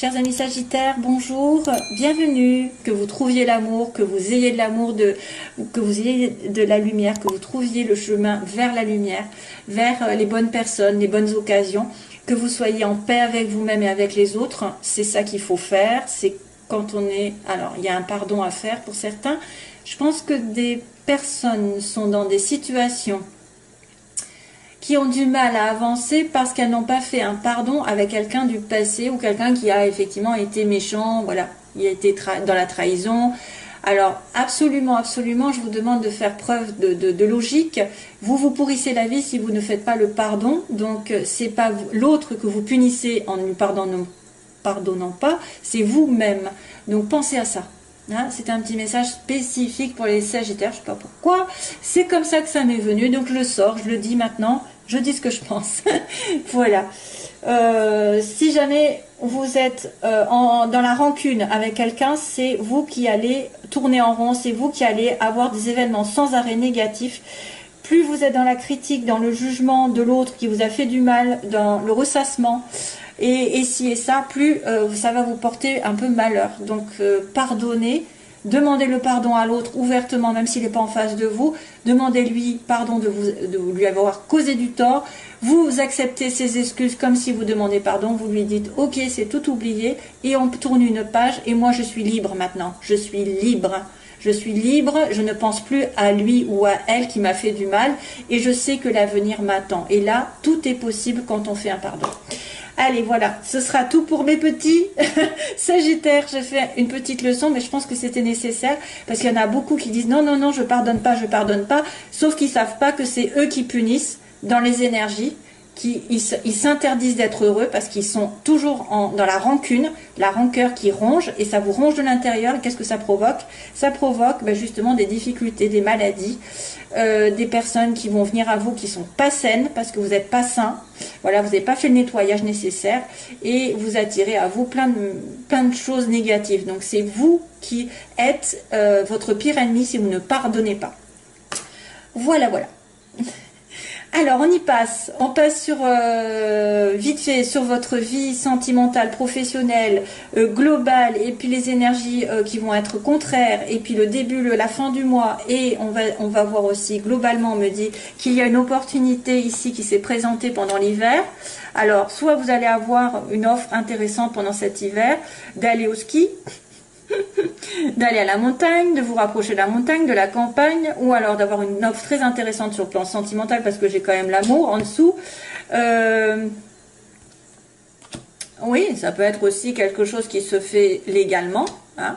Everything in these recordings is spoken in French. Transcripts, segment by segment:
Chers amis Sagittaires, bonjour, bienvenue, que vous trouviez l'amour, que vous ayez de l'amour, que vous ayez de la lumière, que vous trouviez le chemin vers la lumière, vers les bonnes personnes, les bonnes occasions, que vous soyez en paix avec vous-même et avec les autres. C'est ça qu'il faut faire, c'est quand on est... Alors, il y a un pardon à faire pour certains. Je pense que des personnes sont dans des situations qui ont du mal à avancer parce qu'elles n'ont pas fait un pardon avec quelqu'un du passé ou quelqu'un qui a effectivement été méchant, voilà, il a été dans la trahison. Alors absolument, absolument, je vous demande de faire preuve de logique. Vous pourrissez la vie si vous ne faites pas le pardon, donc c'est pas l'autre que vous punissez en ne lui pardonnant pas, c'est vous-même. Donc pensez à ça. Hein, c'est un petit message spécifique pour les Sagittaires, je ne sais pas pourquoi, c'est comme ça que ça m'est venu, donc je le sors, je le dis maintenant, je dis ce que je pense. Voilà. Si jamais vous êtes dans la rancune avec quelqu'un, c'est vous qui allez tourner en rond, c'est vous qui allez avoir des événements sans arrêt négatifs. Plus vous êtes dans la critique, dans le jugement de l'autre qui vous a fait du mal, dans le ressassement, et ci et ça, plus ça va vous porter un peu malheur. Donc pardonnez, demandez le pardon à l'autre ouvertement, même s'il n'est pas en face de vous. Demandez-lui pardon de lui avoir causé du tort. Vous acceptez ses excuses comme si vous demandez pardon. Vous lui dites ok, c'est tout oublié, et on tourne une page. Et moi je suis libre maintenant. Je suis libre. Je suis libre, je ne pense plus à lui ou à elle qui m'a fait du mal, et je sais que l'avenir m'attend. Et là, tout est possible quand on fait un pardon. Allez, voilà, ce sera tout pour mes petits Sagittaires. J'ai fait une petite leçon, mais je pense que c'était nécessaire, parce qu'il y en a beaucoup qui disent non, non, non, je pardonne pas, sauf qu'ils savent pas que c'est eux qui punissent dans les énergies, ils s'interdisent d'être heureux parce qu'ils sont toujours dans la rancune, la rancœur qui ronge, et ça vous ronge de l'intérieur. Qu'est-ce que ça provoque? Ça provoque justement des difficultés, des maladies, des personnes qui vont venir à vous qui sont pas saines parce que vous n'êtes pas sain. Voilà, vous n'avez pas fait le nettoyage nécessaire, et vous attirez à vous plein de choses négatives. Donc c'est vous qui êtes votre pire ennemi si vous ne pardonnez pas. Voilà, voilà. Alors on passe sur vite fait sur votre vie sentimentale, professionnelle, globale, et puis les énergies qui vont être contraires, et puis le début, la fin du mois, et on va voir aussi globalement, on me dit qu'il y a une opportunité ici qui s'est présentée pendant l'hiver. Alors soit vous allez avoir une offre intéressante pendant cet hiver, d'aller au ski, d'aller à la montagne, de vous rapprocher de la montagne, de la campagne, ou alors d'avoir une offre très intéressante sur le plan sentimental, parce que j'ai quand même l'amour en dessous. Oui, ça peut être aussi quelque chose qui se fait légalement, hein,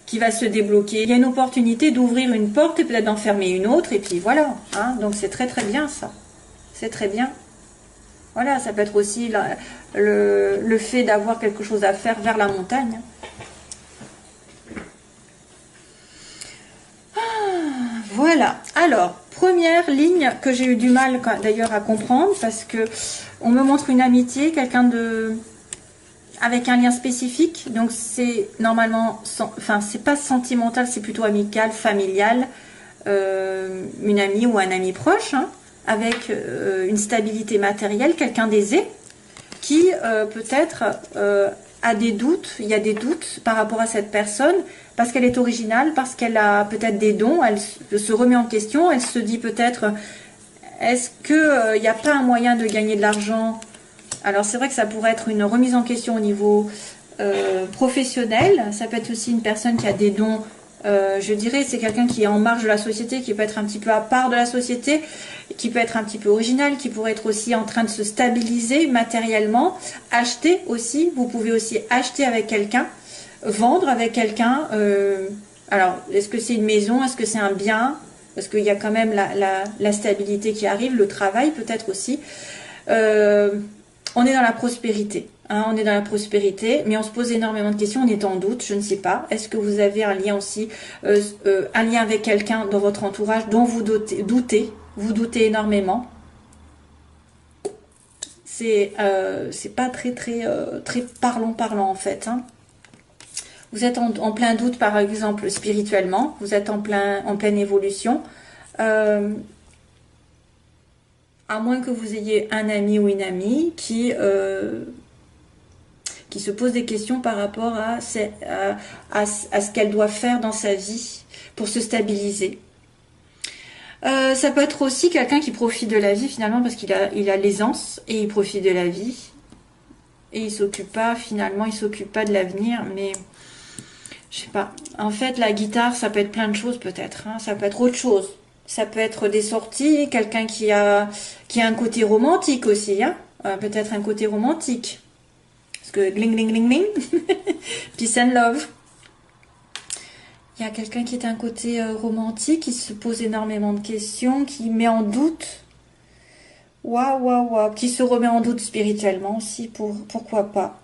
qui va se débloquer. Il y a une opportunité d'ouvrir une porte et peut-être d'en fermer une autre, et puis voilà. Hein, donc c'est très très bien ça. C'est très bien. Voilà, ça peut être aussi le fait d'avoir quelque chose à faire vers la montagne. Voilà, alors, première ligne que j'ai eu du mal d'ailleurs à comprendre, parce que on me montre une amitié, quelqu'un avec un lien spécifique, donc c'est normalement, enfin c'est pas sentimental, c'est plutôt amical, familial, une amie ou un ami proche, hein, avec une stabilité matérielle, quelqu'un d'aisé, qui peut-être a des doutes, il y a des doutes par rapport à cette personne, parce qu'elle est originale, parce qu'elle a peut-être des dons, elle se remet en question, elle se dit peut-être, est-ce qu'il n'y a pas un moyen de gagner de l'argent? Alors c'est vrai que ça pourrait être une remise en question au niveau professionnel, ça peut être aussi une personne qui a des dons, je dirais, c'est quelqu'un qui est en marge de la société, qui peut être un petit peu à part de la société, qui peut être un petit peu original, qui pourrait être aussi en train de se stabiliser matériellement, acheter aussi, vous pouvez aussi acheter avec quelqu'un, vendre avec quelqu'un, alors est-ce que c'est une maison, est-ce que c'est un bien, parce qu'il y a quand même la stabilité qui arrive, le travail peut-être aussi, on est dans la prospérité, hein, on est dans la prospérité, mais on se pose énormément de questions, on est en doute, je ne sais pas, est-ce que vous avez un lien aussi, un lien avec quelqu'un dans votre entourage dont vous doutez énormément. C'est pas très parlant en fait, hein. Vous êtes en plein doute, par exemple, spirituellement. Vous êtes en pleine évolution. À moins que vous ayez un ami ou une amie qui qui se pose des questions par rapport à ce qu'elle doit faire dans sa vie pour se stabiliser. Ça peut être aussi quelqu'un qui profite de la vie finalement parce qu'il a l'aisance et il profite de la vie et il s'occupe pas de l'avenir, mais je sais pas. En fait, la guitare, ça peut être plein de choses peut-être, hein. Ça peut être autre chose. Ça peut être des sorties, quelqu'un qui a un côté romantique aussi, hein. Peut-être un côté romantique. Parce que gling gling gling gling, peace and love. Il y a quelqu'un qui est un côté romantique, qui se pose énormément de questions, qui met en doute. Waouh, waouh, waouh. Qui se remet en doute spirituellement aussi, pourquoi pas.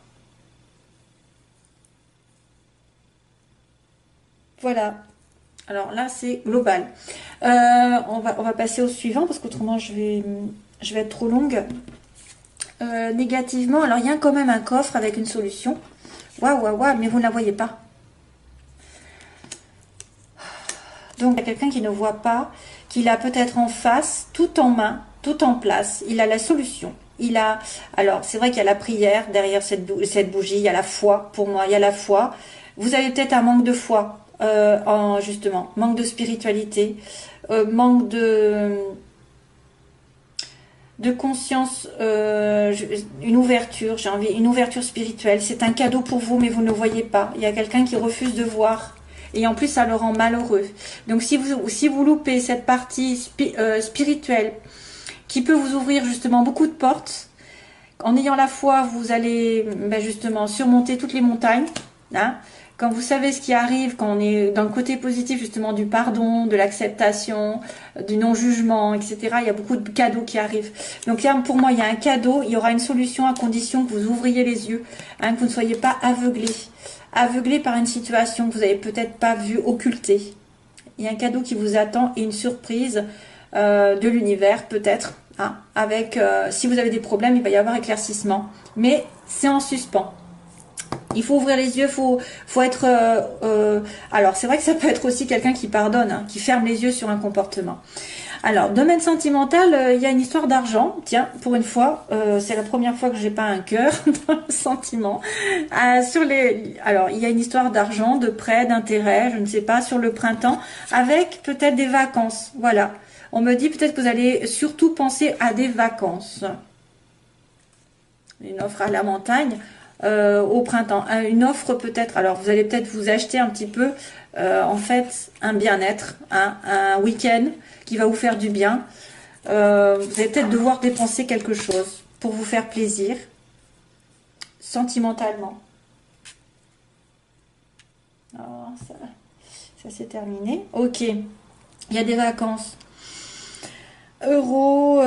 Voilà. Alors là, c'est global. On va passer au suivant, parce qu'autrement, je vais être trop longue. Négativement, alors il y a quand même un coffre avec une solution. Waouh, waouh, waouh, mais vous ne la voyez pas. Donc, il y a quelqu'un qui ne voit pas, qu'il a peut-être en face, tout en main, tout en place. Il a la solution. Alors, c'est vrai qu'il y a la prière derrière cette bougie, il y a la foi, pour moi, il y a la foi. Vous avez peut-être un manque de foi, justement, manque de spiritualité, manque de conscience, une ouverture, une ouverture spirituelle. C'est un cadeau pour vous, mais vous ne le voyez pas. Il y a quelqu'un qui refuse de voir. Et en plus, ça le rend malheureux. Donc, si vous loupez cette partie spirituelle qui peut vous ouvrir justement beaucoup de portes, en ayant la foi, vous allez justement surmonter toutes les montagnes. Hein. Quand vous savez ce qui arrive, quand on est dans le côté positif justement du pardon, de l'acceptation, du non-jugement, etc., il y a beaucoup de cadeaux qui arrivent. Donc là, pour moi, il y a un cadeau, il y aura une solution à condition que vous ouvriez les yeux, hein, que vous ne soyez pas aveuglé par une situation que vous n'avez peut-être pas vue, occultée. Il y a un cadeau qui vous attend et une surprise de l'univers peut-être. Hein, si vous avez des problèmes, il va y avoir éclaircissement. Mais c'est en suspens. Il faut ouvrir les yeux, faut être... alors, c'est vrai que ça peut être aussi quelqu'un qui pardonne, hein, qui ferme les yeux sur un comportement. Alors, domaine sentimental, il y a une histoire d'argent. Tiens, pour une fois, c'est la première fois que j'ai pas un cœur dans le sentiment. Alors, il y a une histoire d'argent, de prêt, d'intérêt, je ne sais pas, sur le printemps, avec peut-être des vacances. Voilà. On me dit peut-être que vous allez surtout penser à des vacances. Une offre à la montagne. Au printemps, une offre peut-être, alors vous allez peut-être vous acheter un petit peu en fait un bien-être, un week-end qui va vous faire du bien. Vous allez peut-être devoir dépenser quelque chose pour vous faire plaisir sentimentalement. Alors, ça c'est terminé. Ok, il y a des vacances. Euros,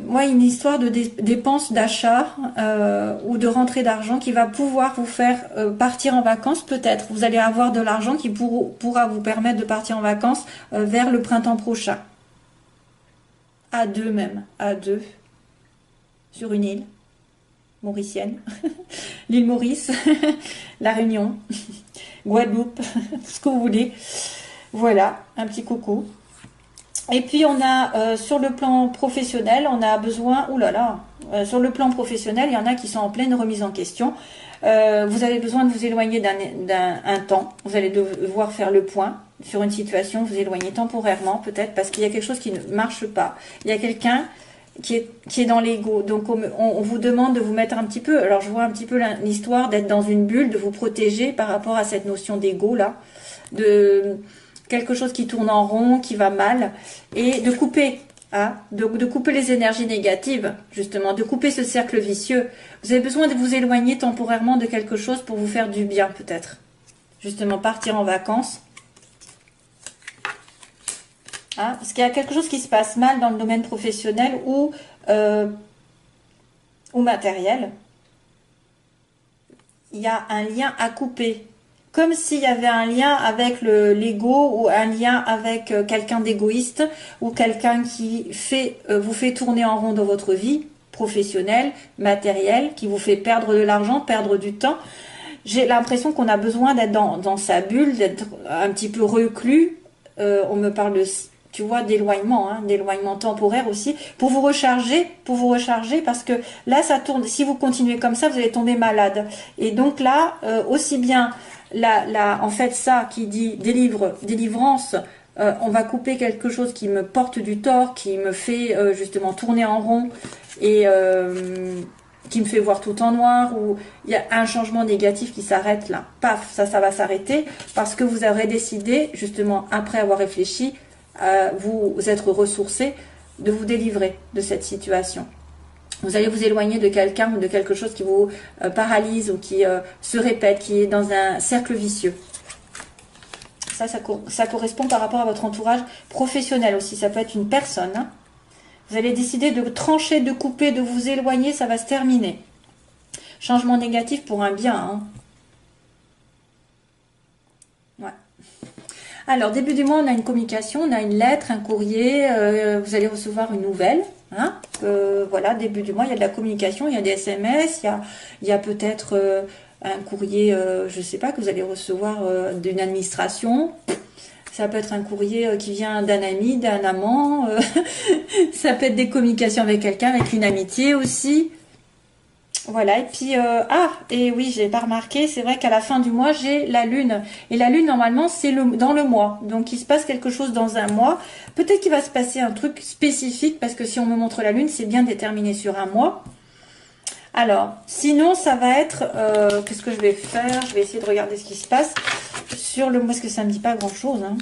moi une histoire de dépenses d'achat ou de rentrée d'argent qui va pouvoir vous faire partir en vacances peut-être. Vous allez avoir de l'argent qui pourra vous permettre de partir en vacances vers le printemps prochain. À deux même, à deux, sur une île mauricienne, l'île Maurice, La Réunion, Guadeloupe, ce que vous voulez. Voilà, un petit coucou. Et puis on a sur le plan professionnel, on a besoin, sur le plan professionnel, il y en a qui sont en pleine remise en question. Vous avez besoin de vous éloigner d'un temps. Vous allez devoir faire le point sur une situation, vous éloigner temporairement peut-être parce qu'il y a quelque chose qui ne marche pas. Il y a quelqu'un qui est dans l'ego. Donc on vous demande de vous mettre un petit peu, alors je vois un petit peu l'histoire d'être dans une bulle, de vous protéger par rapport à cette notion d'ego là, de quelque chose qui tourne en rond, qui va mal, et de couper, hein, de couper les énergies négatives, justement, de couper ce cercle vicieux. Vous avez besoin de vous éloigner temporairement de quelque chose pour vous faire du bien, peut-être. Justement, partir en vacances. Hein, parce qu'il y a quelque chose qui se passe mal dans le domaine professionnel ou matériel. Il y a un lien à couper. Comme s'il y avait un lien avec l'ego ou un lien avec quelqu'un d'égoïste ou quelqu'un qui vous fait tourner en rond dans votre vie professionnelle, matérielle, qui vous fait perdre de l'argent, perdre du temps. J'ai l'impression qu'on a besoin d'être dans sa bulle, d'être un petit peu reclus. On me parle tu vois, d'éloignement, hein, d'éloignement temporaire aussi, pour vous recharger, parce que là, ça tourne. Si vous continuez comme ça, vous allez tomber malade. Et donc là, aussi bien, en fait, ça qui dit délivrance, on va couper quelque chose qui me porte du tort, qui me fait justement tourner en rond et qui me fait voir tout en noir, ou il y a un changement négatif qui s'arrête là. Paf, ça va s'arrêter parce que vous aurez décidé, justement, après avoir réfléchi, vous être ressourcé, de vous délivrer de cette situation. Vous allez vous éloigner de quelqu'un ou de quelque chose qui vous paralyse ou qui se répète, qui est dans un cercle vicieux. Ça correspond par rapport à votre entourage professionnel aussi. Ça peut être une personne. Hein. Vous allez décider de trancher, de couper, de vous éloigner, ça va se terminer. Changement négatif pour un bien. Hein. Ouais. Alors, début du mois, on a une communication, on a une lettre, un courrier, vous allez recevoir une nouvelle. Hein. Voilà, début du mois, il y a de la communication, il y a des SMS, il y a peut-être un courrier, je ne sais pas, que vous allez recevoir d'une administration. Ça peut être un courrier qui vient d'un ami, d'un amant. Ça peut être des communications avec quelqu'un, avec une amitié aussi. Voilà, et puis, et oui, j'ai pas remarqué, c'est vrai qu'à la fin du mois, j'ai la lune. Et la lune, normalement, c'est dans le mois. Donc, il se passe quelque chose dans un mois. Peut-être qu'il va se passer un truc spécifique, parce que si on me montre la lune, c'est bien déterminé sur un mois. Alors, sinon, ça va être, qu'est-ce que je vais faire? Je vais essayer de regarder ce qui se passe sur le mois, parce que ça me dit pas grand-chose. Hein.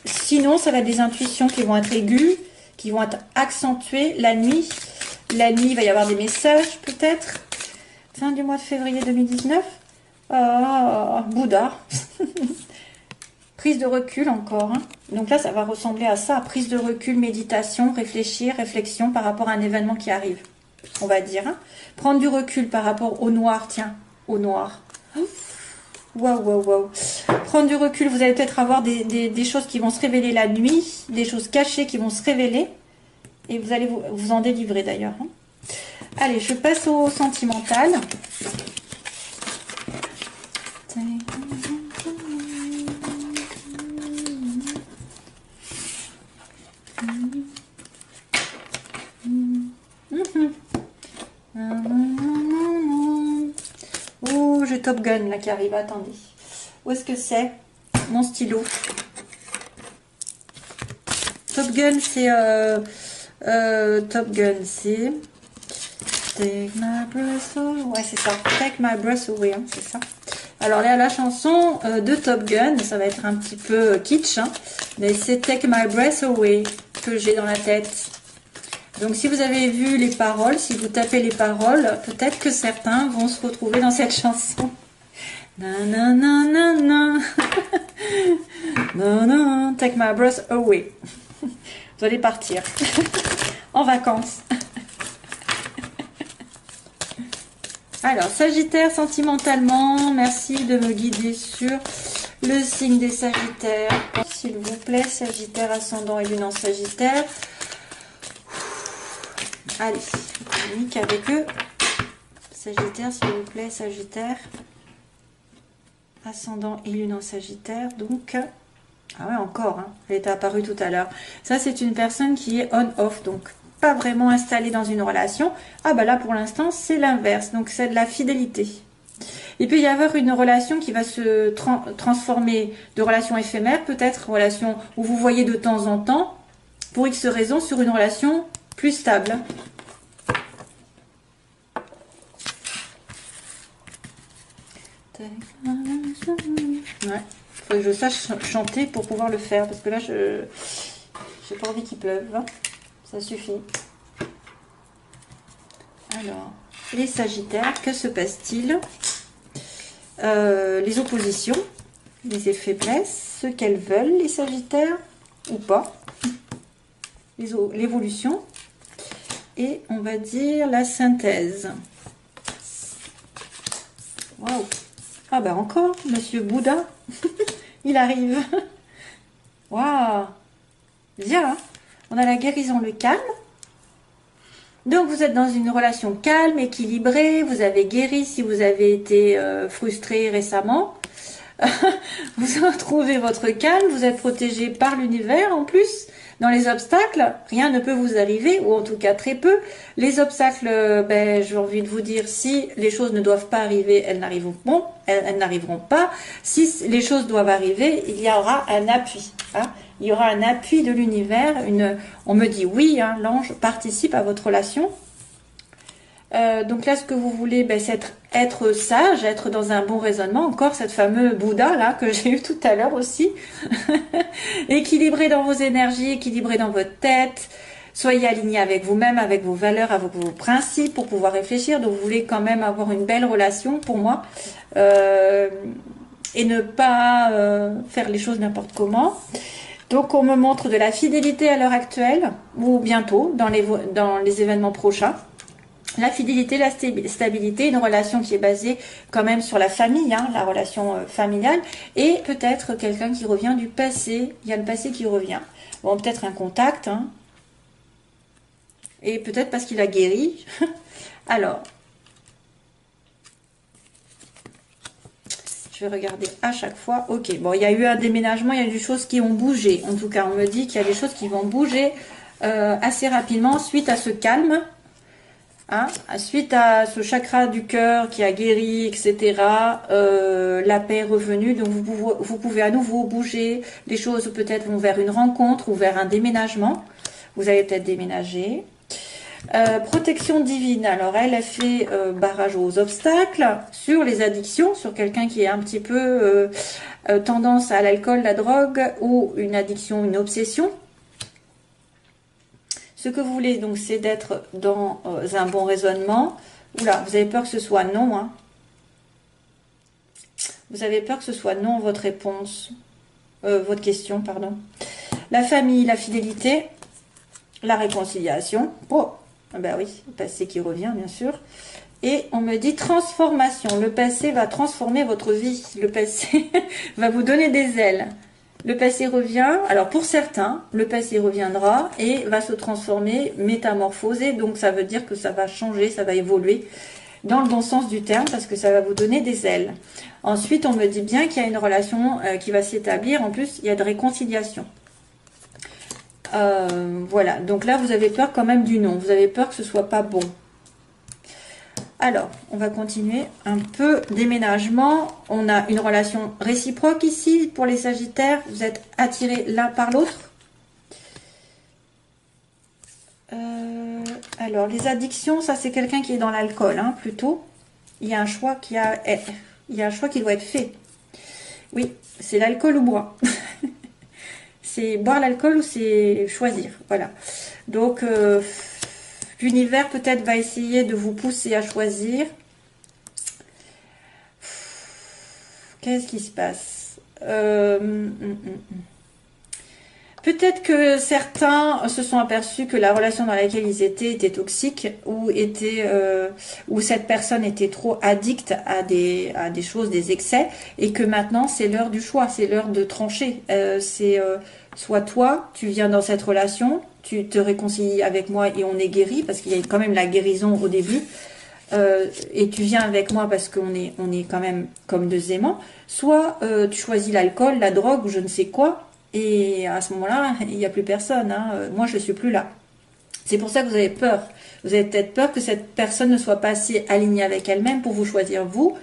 Sinon, ça va être des intuitions qui vont être aiguës, qui vont être accentuées la nuit. La nuit, il va y avoir des messages, peut-être. Fin du mois de février 2019. Bouddha. Prise de recul encore. Hein. Donc là, ça va ressembler à ça. Prise de recul, méditation, réflexion par rapport à un événement qui arrive. On va dire. Hein. Prendre du recul par rapport au noir. Tiens, au noir. Waouh. Prendre du recul, vous allez peut-être avoir des choses qui vont se révéler la nuit. Des choses cachées qui vont se révéler. Et vous allez vous en délivrer d'ailleurs. Hein. Allez, je passe au sentimental. Oh, j'ai Top Gun là qui arrive, attendez. Où est-ce que c'est? Mon stylo. Top Gun, c'est... Top Gun, c'est... Take my breath away. Ouais, c'est ça. Take my breath away, hein, c'est ça. Alors là, la chanson de Top Gun, ça va être un petit peu kitsch, hein, mais c'est Take my breath away que j'ai dans la tête. Donc si vous avez vu les paroles, si vous tapez les paroles, peut-être que certains vont se retrouver dans cette chanson. Nanana. Non, take my breath away. Vous allez partir en vacances. Alors, Sagittaire, sentimentalement, merci de me guider sur le signe des Sagittaires. S'il vous plaît, Sagittaire, ascendant et lune en Sagittaire. Allez, on communique avec eux. Sagittaire, s'il vous plaît, Sagittaire. Ascendant et lune en Sagittaire. Donc, ah ouais, encore, hein, elle était apparue tout à l'heure. Ça, c'est une personne qui est on-off, donc pas vraiment installée dans une relation. Ah bah là, pour l'instant, c'est l'inverse. Donc, c'est de la fidélité. Il peut y avoir une relation qui va se transformer de relation éphémère, peut-être relation où vous voyez de temps en temps, pour X raisons, sur une relation plus stable. Ouais. Faut que je sache chanter pour pouvoir le faire, parce que là, j'ai pas envie qu'il pleuve. Ça suffit. Alors, les Sagittaires, que se passe-t-il? Les oppositions, les faiblesses, ce qu'elles veulent, les Sagittaires, ou pas. L'évolution. Et on va dire la synthèse. Waouh! Ah ben encore, Monsieur Bouddha. Il arrive. Waouh! Bien, hein. On a la guérison, le calme. Donc, vous êtes dans une relation calme, équilibrée. Vous avez guéri si vous avez été frustré récemment. Vous retrouvez votre calme. Vous êtes protégé par l'univers en plus. Dans les obstacles, rien ne peut vous arriver, ou en tout cas très peu. Les obstacles, j'ai envie de vous dire, si les choses ne doivent pas arriver, elles n'arriveront pas. Si les choses doivent arriver, il y aura un appui. Hein. Il y aura un appui de l'univers. On me dit oui, hein, l'ange participe à votre relation. Donc là, ce que vous voulez, c'est être sage, être dans un bon raisonnement. Encore cette fameuse Bouddha là que j'ai eu tout à l'heure aussi. Équilibré dans vos énergies, équilibré dans votre tête. Soyez aligné avec vous-même, avec vos valeurs, avec vos principes pour pouvoir réfléchir. Donc vous voulez quand même avoir une belle relation pour moi. Et ne pas faire les choses n'importe comment. Donc on me montre de la fidélité à l'heure actuelle, ou bientôt, dans les événements prochains. La fidélité, la stabilité, une relation qui est basée quand même sur la famille, hein, la relation familiale, et peut-être quelqu'un qui revient du passé. Il y a le passé qui revient. Bon, peut-être un contact, hein, et peut-être parce qu'il a guéri. Alors, je vais regarder à chaque fois. Ok, bon, il y a eu un déménagement, il y a eu des choses qui ont bougé. En tout cas, on me dit qu'il y a des choses qui vont bouger assez rapidement suite à ce calme. Hein, suite à ce chakra du cœur qui a guéri, etc., la paix est revenue, donc vous pouvez à nouveau bouger, les choses peut-être vont vers une rencontre ou vers un déménagement, vous allez peut-être déménager. Protection divine, alors elle a fait barrage aux obstacles, sur les addictions, sur quelqu'un qui est un petit peu tendance à l'alcool, la drogue, ou une addiction, une obsession. Ce que vous voulez, donc, c'est d'être dans un bon raisonnement. Oula, vous avez peur que ce soit non. Hein. Vous avez peur que ce soit non, votre réponse. Votre question, pardon. La famille, la fidélité, la réconciliation. Oh, ben oui, le passé qui revient, bien sûr. Et on me dit transformation. Le passé va transformer votre vie. Le passé va vous donner des ailes. Le passé revient, alors pour certains, le passé reviendra et va se transformer, métamorphoser, donc ça veut dire que ça va changer, ça va évoluer dans le bon sens du terme parce que ça va vous donner des ailes. Ensuite, on me dit bien qu'il y a une relation qui va s'établir, en plus il y a de réconciliation. Voilà, donc là vous avez peur quand même du non, vous avez peur que ce soit pas bon. Alors, on va continuer un peu. Déménagement, on a une relation réciproque ici pour les Sagittaires. Vous êtes attirés l'un par l'autre. Alors, les addictions, ça c'est quelqu'un qui est dans l'alcool, hein, plutôt. Il y a un choix qui doit être fait. Oui, c'est l'alcool ou boire. C'est boire l'alcool ou c'est choisir. Voilà. Donc, l'univers peut-être va essayer de vous pousser à choisir. Qu'est-ce qui se passe? Peut-être que certains se sont aperçus que la relation dans laquelle ils étaient était toxique ou cette personne était trop addicte à des choses, des excès, et que maintenant c'est l'heure du choix, c'est l'heure de trancher. Soit toi, tu viens dans cette relation, tu te réconcilies avec moi et on est guéri, parce qu'il y a quand même la guérison au début, et tu viens avec moi parce qu'on est quand même comme deux aimants. Soit tu choisis l'alcool, la drogue ou je ne sais quoi, et à ce moment-là, il n'y a plus personne. Hein. Moi, je ne suis plus là. C'est pour ça que vous avez peur. Vous avez peut-être peur que cette personne ne soit pas assez alignée avec elle-même pour vous choisir vous,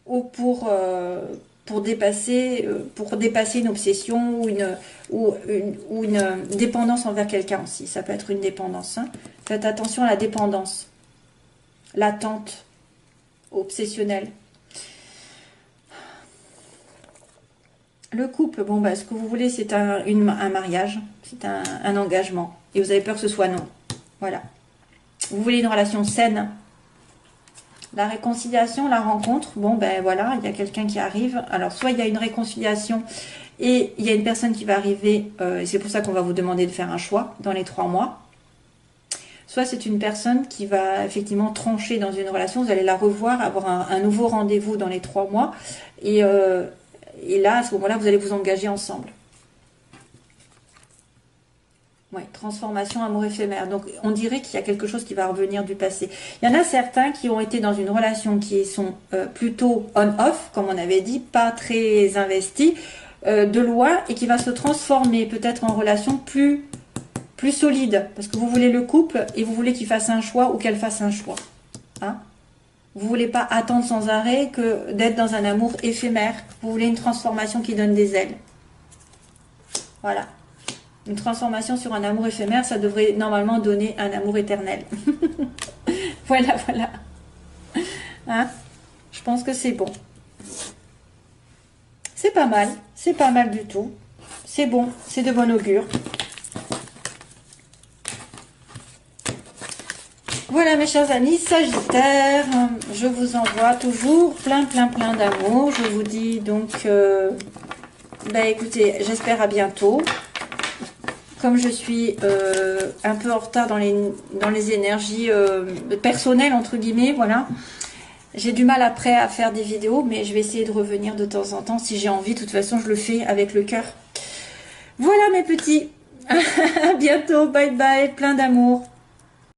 ou pour dépasser une obsession ou une dépendance envers quelqu'un aussi. Ça peut être une dépendance. Hein. Faites attention à la dépendance, l'attente obsessionnelle. Le couple, bon, ce que vous voulez, c'est un mariage, c'est un engagement. Et vous avez peur que ce soit non. Voilà. Vous voulez une relation saine. La réconciliation, la rencontre, bon, voilà, il y a quelqu'un qui arrive. Alors, soit il y a une réconciliation et il y a une personne qui va arriver, et c'est pour ça qu'on va vous demander de faire un choix dans les 3 mois. Soit c'est une personne qui va effectivement trancher dans une relation, vous allez la revoir, avoir un nouveau rendez-vous dans les 3 mois. Et là, à ce moment-là, vous allez vous engager ensemble. Oui, transformation, amour éphémère. Donc, on dirait qu'il y a quelque chose qui va revenir du passé. Il y en a certains qui ont été dans une relation qui sont plutôt on-off, comme on avait dit, pas très investis. de loin et qui va se transformer peut-être en relation plus solide. Parce que vous voulez le couple et vous voulez qu'il fasse un choix ou qu'elle fasse un choix. Hein? Vous voulez pas attendre sans arrêt que d'être dans un amour éphémère. Vous voulez une transformation qui donne des ailes. Voilà. Une transformation sur un amour éphémère, ça devrait normalement donner un amour éternel. Voilà, voilà. Hein? Je pense que c'est bon. C'est pas mal du tout. C'est bon, c'est de bon augure. Voilà mes chers amis Sagittaire, je vous envoie toujours plein d'amour. Je vous dis donc, écoutez, j'espère à bientôt. Comme je suis un peu en retard dans les énergies personnelles, entre guillemets, voilà. J'ai du mal après à faire des vidéos, mais je vais essayer de revenir de temps en temps si j'ai envie. De toute façon, je le fais avec le cœur. Voilà mes petits. À bientôt, bye bye, plein d'amour.